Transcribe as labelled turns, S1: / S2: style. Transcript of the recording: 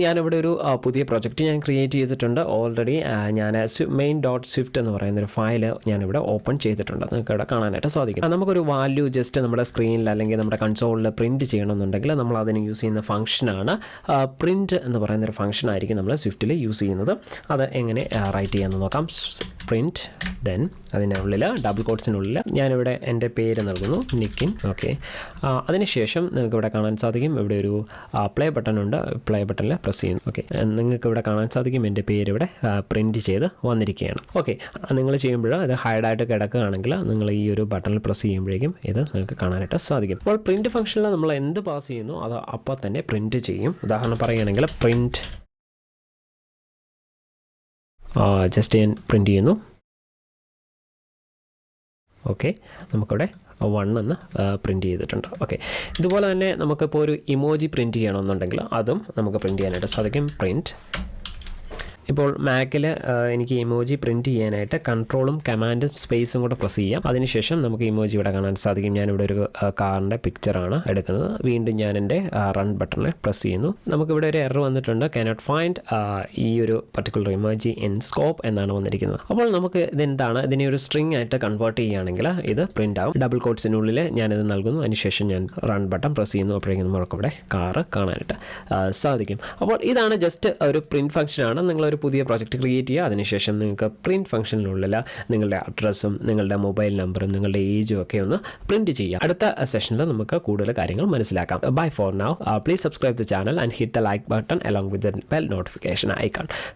S1: ഞാനിവിടെ ഒരു പുതിയ പ്രൊജക്റ്റ് ഞാൻ ക്രിയേറ്റ് ചെയ്തിട്ടുണ്ട്. ഓൾറെഡി ഞാൻ main.swift എന്ന് പറയുന്നൊരു ഫയൽ ഞാനിവിടെ ഓപ്പൺ ചെയ്തിട്ടുണ്ട്. നിങ്ങൾക്ക് ഇവിടെ കാണാനായിട്ട് സാധിക്കും. നമുക്കൊരു വാല്യൂ ജസ്റ്റ് നമ്മുടെ സ്ക്രീനിൽ അല്ലെങ്കിൽ നമ്മുടെ കൺസോളിൽ പ്രിൻറ്റ് ചെയ്യണമെന്നുണ്ടെങ്കിൽ നമ്മൾ അതിന് യൂസ് ചെയ്യുന്ന ഫംഗ്ഷനാണ് പ്രിൻറ്റ് എന്ന് പറയുന്നൊരു ഫംഗ്ഷൻ ആയിരിക്കും നമ്മൾ സ്വിഫ്റ്റിൽ യൂസ് ചെയ്യുന്നത്. അത് എങ്ങനെ റൈറ്റ് ചെയ്യാമെന്ന് നോക്കാം. പ്രിൻറ്റ് ദെൻ അതിനുള്ളിൽ ഡബിൾ കോട്ട്സിനുള്ളിൽ ഞാനിവിടെ എൻ്റെ പേര് നൽകുന്നു, നിക്കിൻ. ഓക്കെ, അതിനുശേഷം നിങ്ങൾക്ക് ഇവിടെ കാണാൻ സാധിക്കും ഇവിടെ ഒരു പ്ലേ ബട്ടൺ ഉണ്ട്. പ്ലേ ബട്ടണിൽ പ്രസ് ചെയ്യുന്നു. ഓക്കെ, നിങ്ങൾക്ക് ഇവിടെ കാണാൻ സാധിക്കും എൻ്റെ പേര് ഇവിടെ പ്രിൻറ്റ് ചെയ്ത് വന്നിരിക്കുകയാണ്. ഓക്കെ, നിങ്ങൾ ചെയ്യുമ്പോൾ ഇത് ഹൈഡായിട്ട് കിടക്കുകയാണെങ്കിൽ നിങ്ങൾ ഈ ഒരു ബട്ടണിൽ പ്രസ് ചെയ്യുമ്പോഴേക്കും ഇത് നിങ്ങൾക്ക് കാണാനായിട്ട് സാധിക്കും. അപ്പോൾ പ്രിൻറ്റ് ഫംഗ്ഷനിൽ നമ്മൾ എന്ത് പാസ് ചെയ്യുന്നു അത് അപ്പോൾ തന്നെ പ്രിൻറ്റ് ചെയ്യും. ഉദാഹരണം പറയുകയാണെങ്കിൽ പ്രിൻറ്റ് ജസ്റ്റ് ഞാൻ പ്രിൻറ്റ് ചെയ്യുന്നു. ഓക്കെ, നമുക്കിവിടെ 1 എന്ന് പ്രിൻറ്റ് ചെയ്തിട്ടുണ്ട്. ഓക്കെ, ഇതുപോലെ തന്നെ നമുക്കിപ്പോൾ ഒരു ഇമോജി പ്രിൻറ്റ് ചെയ്യണമെന്നുണ്ടെങ്കിൽ അതും നമുക്ക് പ്രിൻറ്റ് ചെയ്യാനായിട്ട് സാധിക്കും. പ്രിൻറ്റ് ഇപ്പോൾ മാക്കിൽ എനിക്ക് ഇമോജി പ്രിൻറ്റ് ചെയ്യാനായിട്ട് കൺട്രോളും കമാൻഡും സ്പേസും കൂടെ പ്രസ് ചെയ്യാം. അതിനുശേഷം നമുക്ക് ഇമോജി ഇവിടെ കാണാൻ സാധിക്കും. ഞാനിവിടെ ഒരു കാറിൻ്റെ പിക്ചറാണ് എടുക്കുന്നത്. വീണ്ടും ഞാൻ എൻ്റെ റൺ ബട്ടണിൽ പ്രസ് ചെയ്യുന്നു. നമുക്കിവിടെ ഒരു എറർ വന്നിട്ടുണ്ട്, കാനോട്ട് ഫൈൻഡ് ഈ ഒരു പർട്ടിക്കുലർ ഇമോജി ഇൻ സ്കോപ്പ് എന്നാണ് വന്നിരിക്കുന്നത്. അപ്പോൾ നമുക്ക് ഇതെന്താണ്, ഇതിനെ ഒരു സ്ട്രിങ് ആയിട്ട് കൺവേർട്ട് ചെയ്യുകയാണെങ്കിൽ ഇത് പ്രിൻ്റ് ആവും. ഡബിൾ കോട്ട്സിനുള്ളിൽ ഞാനിത് നൽകുന്നു. അതിനുശേഷം ഞാൻ റൺ ബട്ടൺ പ്രസ് ചെയ്യുന്നു. അപ്പോഴേക്കും നമുക്കിവിടെ കാറ് കാണാനായിട്ട് സാധിക്കും. അപ്പോൾ ഇതാണ് ജസ്റ്റ് ഒരു പ്രിൻറ്റ് ഫംഗ്ഷനാണ്. നിങ്ങളൊരു പുതിയ പ്രോജക്റ്റ് ക്രിയേറ്റ് ചെയ്യുക. അതിനുശേഷം നിങ്ങൾക്ക് പ്രിൻറ്റ് ഫംഗ്ഷനിലുള്ള നിങ്ങളുടെ അഡ്രസ്സും നിങ്ങളുടെ മൊബൈൽ നമ്പറും നിങ്ങളുടെ ഏജും ഒക്കെ ഒന്ന് പ്രിൻറ്റ് ചെയ്യുക. അടുത്ത സെഷനിൽ നമുക്ക് കൂടുതൽ കാര്യങ്ങൾ മനസ്സിലാക്കാം. Bye for now. Please subscribe the channel and hit the like button along with the bell notification icon.